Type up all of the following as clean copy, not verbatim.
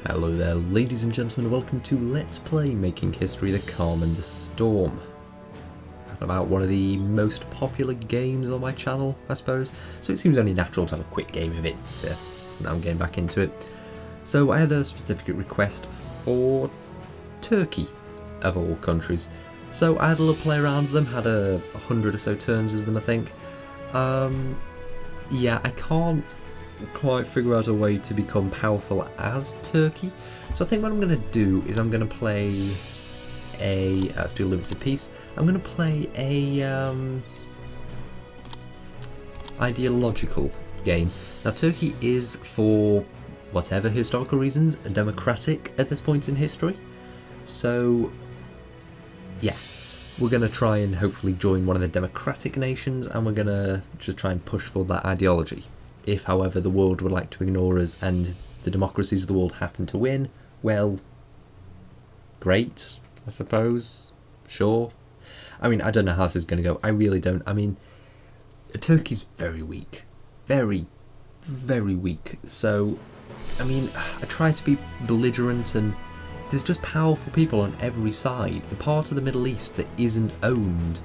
Hello there, ladies and gentlemen, welcome to Let's Play Making History: The Calm and the Storm. About one of the most popular games on my channel, I suppose, so it seems only natural to have a quick game of it. Now I'm getting back into it. So I had a specific request for Turkey, of all countries. So I had a little play around with them, had 100 or so turns as them, I think. Yeah, I can't quite figure out a way to become powerful as Turkey. So I think what I'm going to do is I'm going to play let's do Limits of Peace. I'm going to play a ideological game. Now Turkey is, for whatever historical reasons, democratic at this point in history. So yeah, we're going to try and hopefully join one of the democratic nations, and we're going to just try and push for that ideology. If, however, the world would like to ignore us and the democracies of the world happen to win, well, great, I suppose. Sure. I mean, I don't know how this is going to go. I really don't. I mean, Turkey's very weak. Very, very weak. So, I mean, I try to be belligerent, and there's just powerful people on every side. The part of the Middle East that isn't owned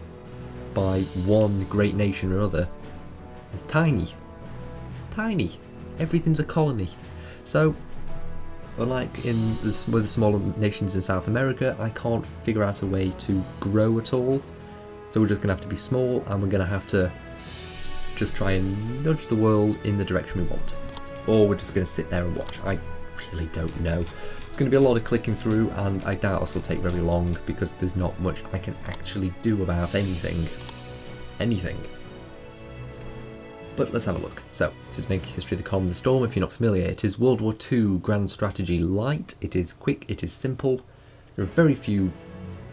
by one great nation or other is tiny. Tiny. Everything's a colony. So, unlike with the smaller nations in South America, I can't figure out a way to grow at all. So we're just going to have to be small, and we're going to have to just try and nudge the world in the direction we want. Or we're just going to sit there and watch. I really don't know. It's going to be a lot of clicking through, and I doubt this will take very long because there's not much I can actually do about anything. But let's have a look. So, this is Making History: The Calm and the Storm. If you're not familiar, it is World War II Grand Strategy Light. It is quick, it is simple. There are very few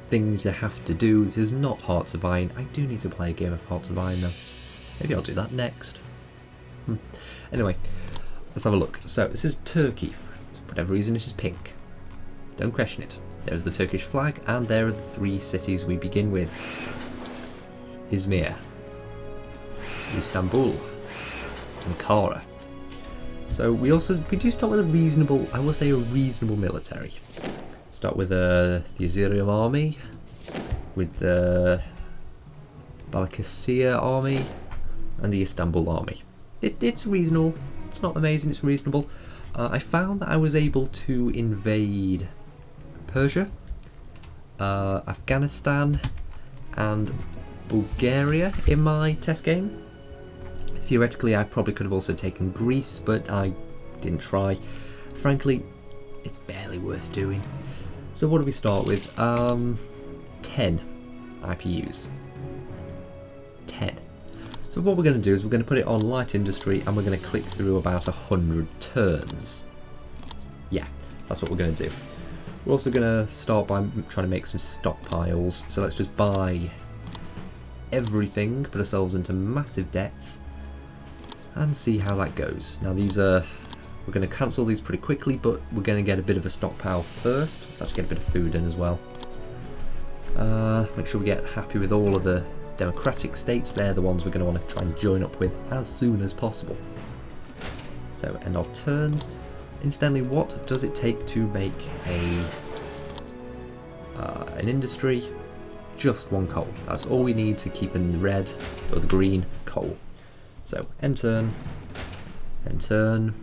things you have to do. This is not Hearts of Iron. I do need to play a game of Hearts of Iron though. Maybe I'll do that next. Anyway, let's have a look. So, this is Turkey. For whatever reason, it is pink. Don't question it. There's the Turkish flag, and there are the three cities we begin with. Izmir, Istanbul, Ankara. So we do start with a reasonable, I will say a reasonable military. Start with the Izmir army, with the Balıkesir army, and the Istanbul army. It's reasonable. It's not amazing, it's reasonable. I found that I was able to invade Persia, Afghanistan, and Bulgaria in my test game. Theoretically, I probably could have also taken Greece, but I didn't try. Frankly, it's barely worth doing. So what do we start with? 10 IPUs. 10. So what we're going to do is we're going to put it on light industry, and we're going to click through about 100 turns. Yeah, that's what we're going to do. We're also going to start by trying to make some stockpiles. So let's just buy everything, put ourselves into massive debts, and see how that goes. Now we're going to cancel these pretty quickly, but we're going to get a bit of a stockpile first. Let's actually get a bit of food in as well. Make sure we get happy with all of the democratic states. They're the ones we're going to want to try and join up with as soon as possible. So end of turns. Incidentally, what does it take to make an industry? Just one coal. That's all we need to keep in the red or the green coal. So end turn, end turn,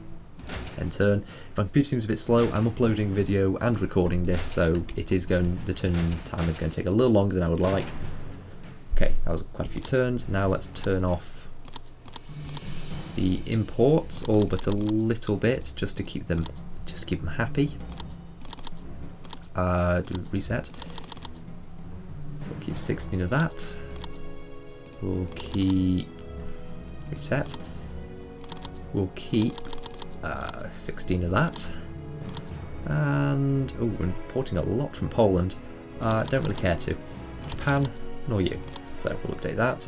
end turn. If my computer seems a bit slow, I'm uploading video and recording this, so the turn time is going to take a little longer than I would like. Okay, that was quite a few turns. Now let's turn off the imports, all but a little bit, just to keep them happy. Do reset. So we'll keep 16 of that. We'll keep reset. We'll keep 16 of that. And oh, we're importing a lot from Poland. Don't really care to. Japan, nor you. So we'll update that,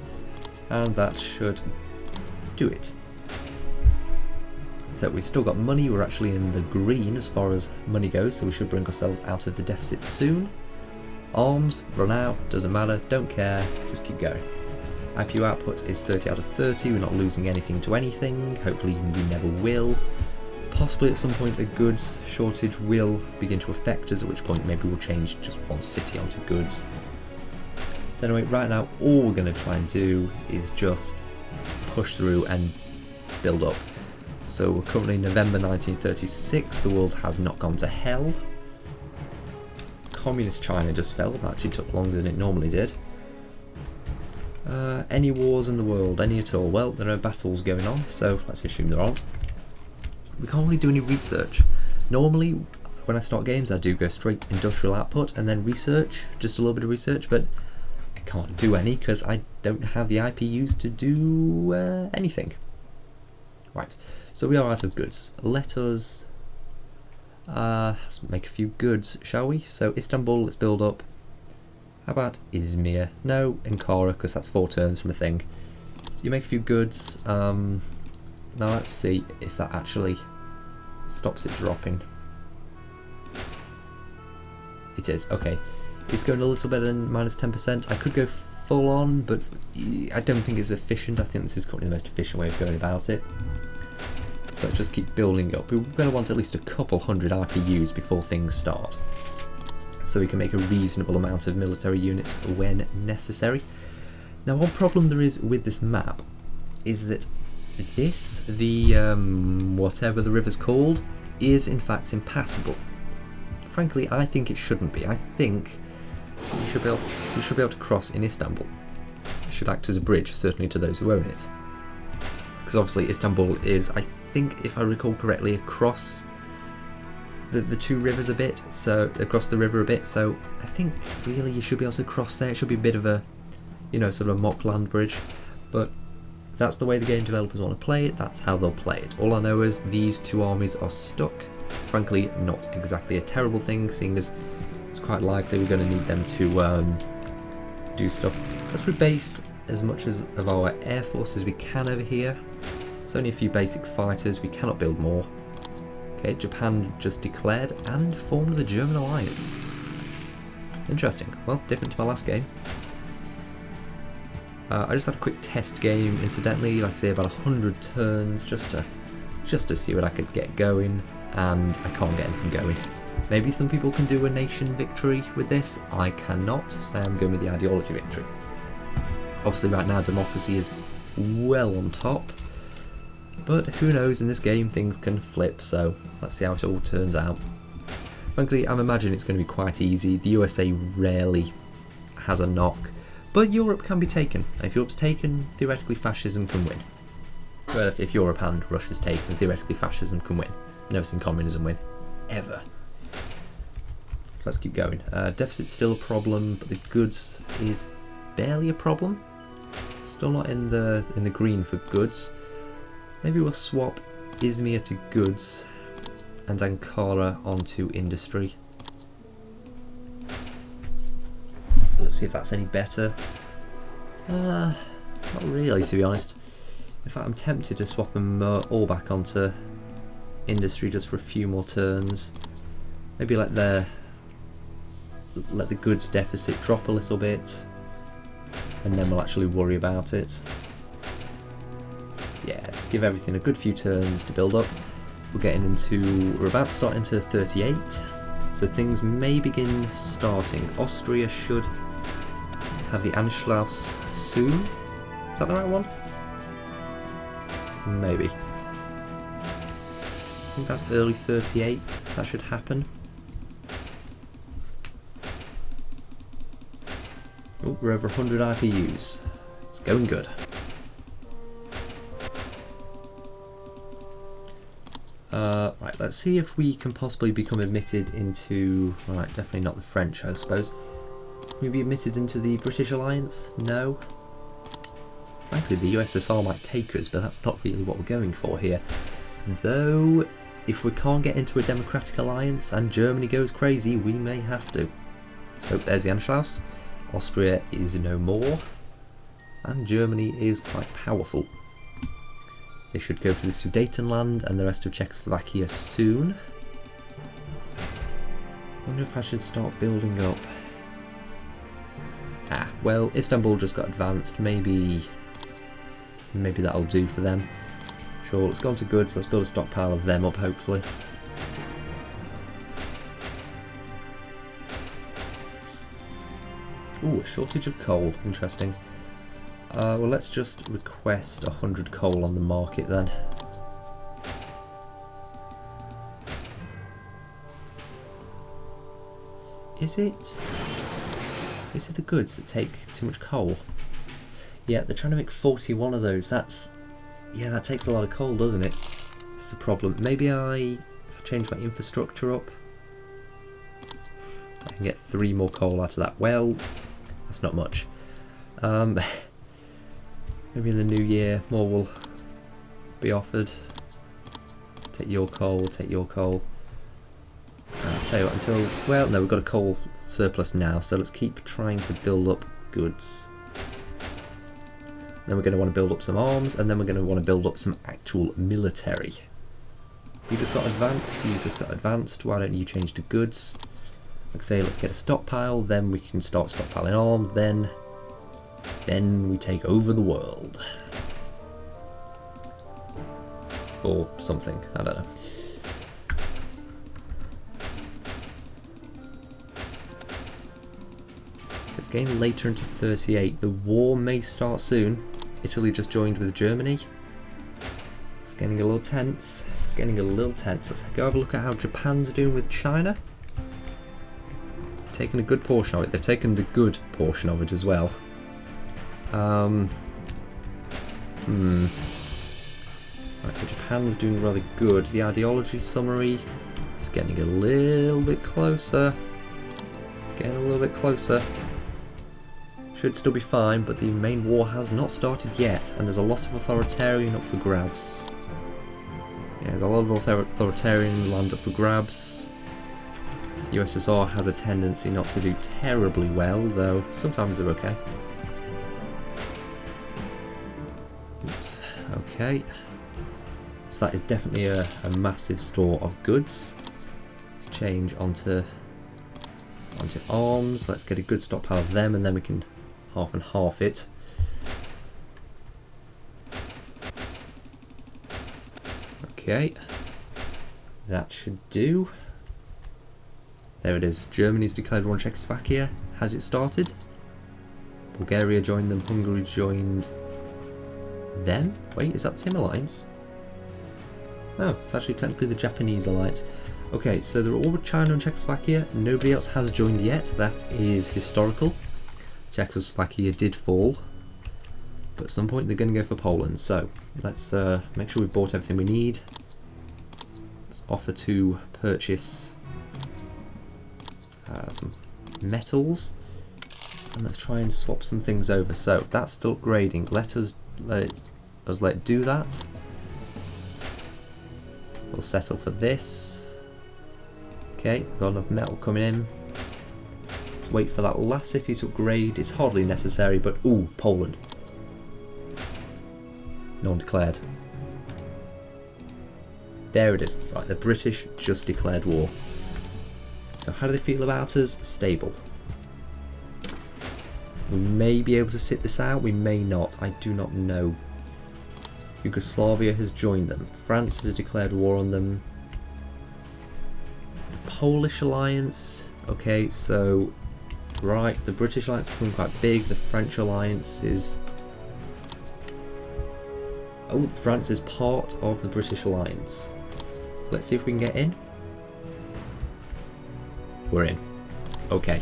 and that should do it. So we've still got money. We're actually in the green as far as money goes, so we should bring ourselves out of the deficit soon. Arms, run out, doesn't matter, don't care, just keep going. IPU output is 30 out of 30, we're not losing anything to anything, hopefully we never will. Possibly at some point a goods shortage will begin to affect us, at which point maybe we'll change just one city onto goods. So anyway, right now all we're going to try and do is just push through and build up. So we're currently November 1936, the world has not gone to hell. Communist China just fell, that actually took longer than it normally did. Any wars in the world, any at all? Well, there are battles going on, so let's assume there aren't. We can't really do any research. Normally, when I start games, I do go straight to industrial output and then research, just a little bit of research, but I can't do any because I don't have the IPUs to do anything. Right, so we are out of goods. Let us let's make a few goods, shall we? So Istanbul, let's build up. How about Izmir? No, Ankara, because that's 4 turns from a thing. You make a few goods. Now let's see if that actually stops it dropping. It is, okay. It's going a little better than minus 10%. I could go full on, but I don't think it's efficient. I think this is currently the most efficient way of going about it. So let's just keep building up. We're going to want at least a couple hundred IPUs before things start, so we can make a reasonable amount of military units when necessary. Now, one problem there is with this map is that this, whatever the river's called, is in fact impassable. Frankly, I think it shouldn't be. I think you should be able to cross in Istanbul. It should act as a bridge, certainly to those who own it. Because obviously Istanbul is, I think, if I recall correctly, across the 2 rivers a bit, so across the river a bit, so I think really you should be able to cross there. It should be a bit of a, you know, sort of a mock land bridge, but that's the way the game developers want to play it, that's how they'll play it. All I know is these 2 armies are stuck. Frankly, not exactly a terrible thing, seeing as it's quite likely we're going to need them to do stuff. Let's rebase as much of our air force as we can over here. It's only a few basic fighters, we cannot build more. Okay, Japan just declared and formed the German alliance. Interesting. Well, different to my last game. I just had a quick test game, incidentally, like I say, about 100 turns, just to see what I could get going, and I can't get anything going. Maybe some people can do a nation victory with this, I cannot, so I'm going with the ideology victory. Obviously right now democracy is well on top, but who knows, in this game things can flip, so let's see how it all turns out. Frankly, I'm imagining it's going to be quite easy. The USA rarely has a knock, but Europe can be taken, and if Europe's taken, theoretically fascism can win. Well, if Europe and Russia's taken, theoretically fascism can win. Never seen communism win, ever. So let's keep going. Deficit's still a problem, but the goods is barely a problem. Still not in the green for goods. Maybe we'll swap Izmir to goods and Ankara onto industry. Let's see if that's any better. Not really, to be honest. In fact, I'm tempted to swap them all back onto industry just for a few more turns. Maybe let the goods deficit drop a little bit, and then we'll actually worry about it. Yeah, just give everything a good few turns to build up. We're about to start into 38, so things may begin starting. Austria should have the Anschluss soon. Is that the right one? Maybe. I think that's early 38, that should happen. Oh, we're over 100 IPUs. It's going good. Right, let's see if we can possibly become admitted into... Right, definitely not the French, I suppose. Can we be admitted into the British Alliance? No. Frankly, the USSR might take us, but that's not really what we're going for here. Though, if we can't get into a democratic alliance and Germany goes crazy, we may have to. So there's the Anschluss. Austria is no more, and Germany is quite powerful. They should go for the Sudetenland and the rest of Czechoslovakia soon. I wonder if I should start building up. Well, Istanbul just got advanced. Maybe that'll do for them. Sure, let's go on to goods. Let's build a stockpile of them up, hopefully. Ooh, a shortage of coal. Interesting. Well, let's just request 100 coal on the market then. Is it the goods that take too much coal? Yeah, they're trying to make 41 of those. Yeah, that takes a lot of coal, doesn't it? This is a problem. Maybe if I change my infrastructure up, I can get 3 more coal out of that. Well, that's not much. Maybe in the new year more will be offered. Take your coal, take your coal. I'll tell you what, well, no, we've got a coal surplus now, so let's keep trying to build up goods. Then we're going to want to build up some arms, and then we're going to want to build up some actual military. You just got advanced, you just got advanced, why don't you change to goods? Like I say, let's get a stockpile, then we can start stockpiling arms, then we take over the world. Or something, I don't know. It's getting later into 38. The war may start soon. Italy just joined with Germany. It's getting a little tense. It's getting a little tense. Let's go have a look at how Japan's doing with China. Taken a good portion of it. They've taken the good portion of it as well. Right, so Japan's doing rather good. The ideology summary is getting a little bit closer. It's getting a little bit closer. Should still be fine, but the main war has not started yet, and there's a lot of authoritarian up for grabs. Yeah, there's a lot of authoritarian land up for grabs. USSR has a tendency not to do terribly well, though sometimes they're okay. Oops, okay. So that is definitely a massive store of goods. Let's change onto arms. Let's get a good stockpile of them, and then we can half and half it. Okay, that should do. There it is. Germany's declared war on Czechoslovakia. Has it started? Bulgaria joined them. Hungary joined them. Wait, is that the same alliance? Oh, it's actually technically the Japanese alliance. Okay, so they're all with China and Czechoslovakia. Nobody else has joined yet. That is historical. Czechoslovakia did fall, but at some point they're going to go for Poland. So let's make sure we've bought everything we need. Let's offer to purchase some metals, and let's try and swap some things over. So that's still upgrading. Let it do that. We'll settle for this. Okay, got enough metal coming in. Let's wait for that last city to upgrade. It's hardly necessary, but ooh, Poland. No one declared. There it is. Right, the British just declared war. So how do they feel about us? Stable. We may be able to sit this out, we may not. I do not know. Yugoslavia has joined them. France has declared war on them. Polish alliance. Okay, so right, the British alliance is becoming quite big. The French alliance is... Oh, France is part of the British alliance. Let's see if we can get in. We're in. Okay.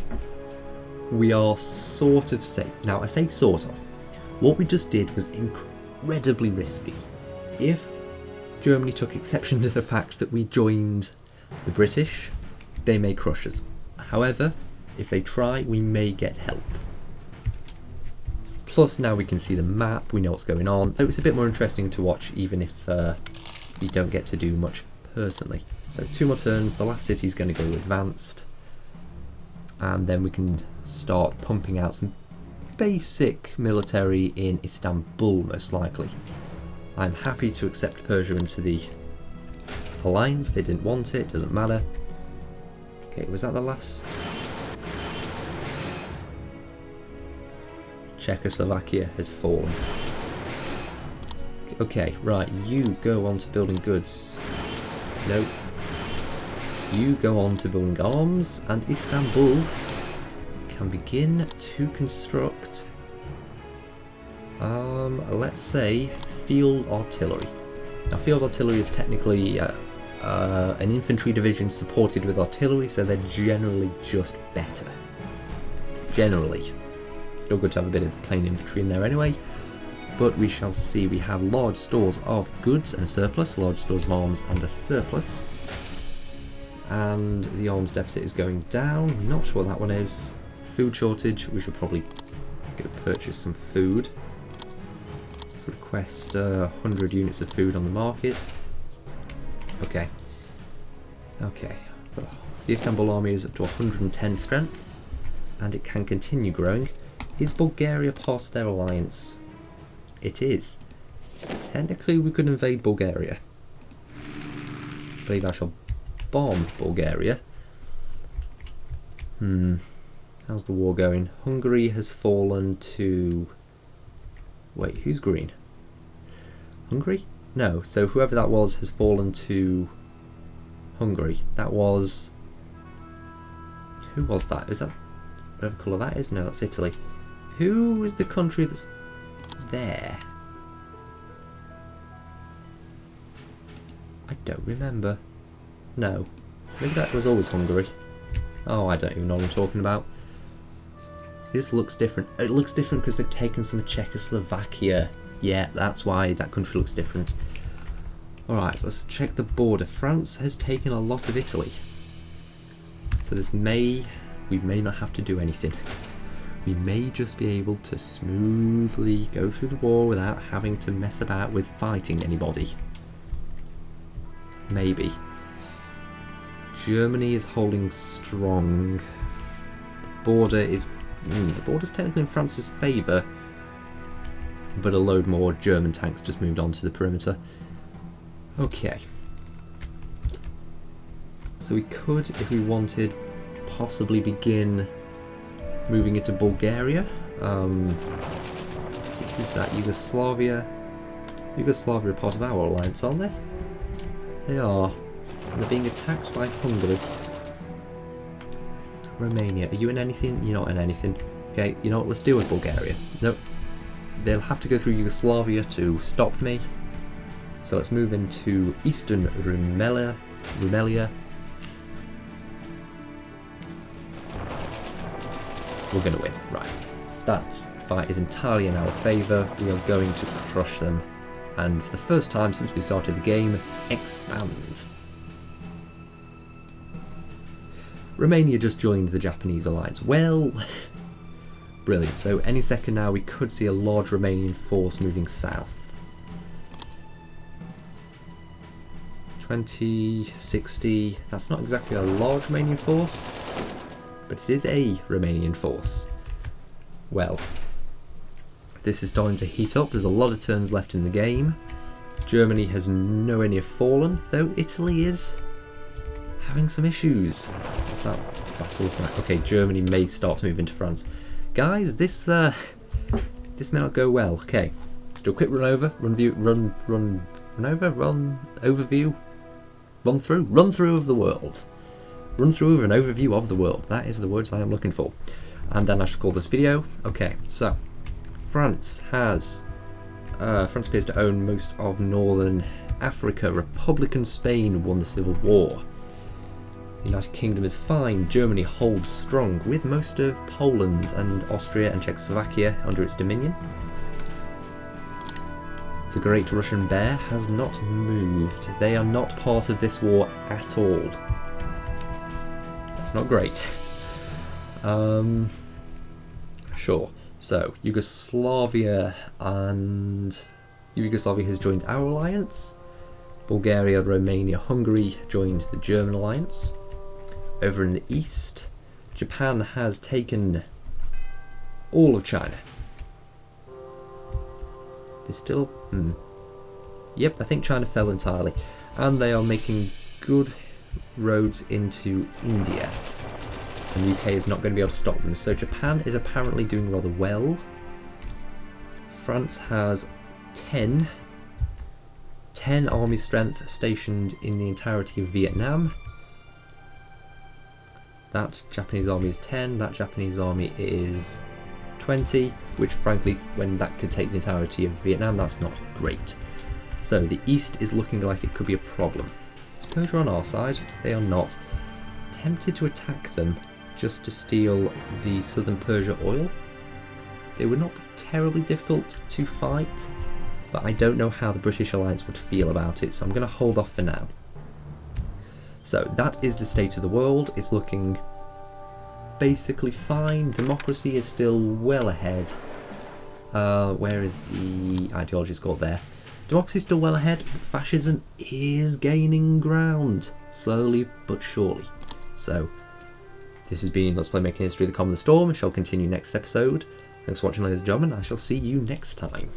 We are sort of safe. Now, I say sort of. What we just did was incredibly risky. If Germany took exception to the fact that we joined the British, they may crush us. However, if they try, we may get help. Plus, now we can see the map, we know what's going on. So it's a bit more interesting to watch, even if you don't get to do much personally. So 2 more turns, the last city is going to go advanced. And then we can start pumping out some basic military in Istanbul, most likely. I'm happy to accept Persia into the alliance. They didn't want it, doesn't matter. Okay, was that the last? Czechoslovakia has fallen. Okay, Okay, right, you go on to building goods. Nope. You go on to building arms, and Istanbul can begin to construct, let's say, field artillery. Now, field artillery is technically an infantry division supported with artillery, so they're generally just better. Generally. Still good to have a bit of plain infantry in there anyway, but we shall see. We have large stores of goods and a surplus, large stores of arms and a surplus. And the arms deficit is going down. Not sure what that one is. Food shortage. We should probably go purchase some food. Let's request 100 units of food on the market. Okay. Okay. The Istanbul army is up to 110 strength, and it can continue growing. Is Bulgaria part of their alliance? It is. Technically, we could invade Bulgaria. I believe I shall bomb Bulgaria. How's the war going? Hungary has fallen to... Wait, who's green? Hungary? No, so whoever that was has fallen to Hungary. That was... Who was that? Is that whatever colour that is? No, that's Italy. Who is the country that's there? I don't remember. No. Maybe that was always Hungary. Oh, I don't even know what I'm talking about. It just looks different. It looks different because they've taken some of Czechoslovakia. Yeah, that's why that country looks different. Alright, let's check the border. France has taken a lot of Italy. So we may not have to do anything. We may just be able to smoothly go through the war without having to mess about with fighting anybody. Maybe. Germany is holding strong. The border's technically in France's favour, but a load more German tanks just moved on to the perimeter. Okay. So we could, if we wanted, possibly begin moving into Bulgaria. Let's see, who's that? Yugoslavia. Yugoslavia are part of our alliance, aren't they? They are. And they're being attacked by Hungary. Romania. Are you in anything? You're not in anything. Okay, you know what? Let's deal with Bulgaria. Nope. They'll have to go through Yugoslavia to stop me. So let's move into Eastern Rumelia. We're going to win. Right. That fight is entirely in our favour. We are going to crush them. And for the first time since we started the game, expand. Romania just joined the Japanese alliance. Well, brilliant. So any second now we could see a large Romanian force moving south. 20, 60, that's not exactly a large Romanian force, but it is a Romanian force. Well, this is starting to heat up. There's a lot of turns left in the game. Germany has nowhere near fallen, though Italy is having some issues. What's that battle looking like? Okay, Germany may start to move into France. Guys, this may not go well. Okay, let's do a quick overview, run through of the world. Run through of an overview of the world. That is the words I am looking for. And then I should call this video. Okay, so France appears to own most of northern Africa. Republican Spain won the Civil War. The United Kingdom is fine. Germany holds strong with most of Poland and Austria and Czechoslovakia under its dominion. The Great Russian Bear has not moved. They are not part of this war at all. That's not great. Sure. So, Yugoslavia has joined our alliance. Bulgaria, Romania, Hungary joined the German alliance. Over in the east, Japan has taken all of China. They're still... Yep, I think China fell entirely. And they are making good roads into India. And the UK is not going to be able to stop them. So Japan is apparently doing rather well. France has 10. 10 army strength stationed in the entirety of Vietnam. That Japanese army is 10, that Japanese army is 20, which frankly, when that could take the entirety of Vietnam, that's not great. So the east is looking like it could be a problem. Persia on our side, they are not. Tempted to attack them just to steal the southern Persia oil. They would not be terribly difficult to fight, but I don't know how the British Alliance would feel about it, so I'm going to hold off for now. So that is the state of the world. It's looking basically fine. Democracy is still well ahead. Where is the ideology score there? Democracy is still well ahead, but fascism is gaining ground, slowly but surely. So this has been Let's Play Making History: The Calm of the Storm. I shall continue next episode. Thanks for watching, ladies and gentlemen. I shall see you next time.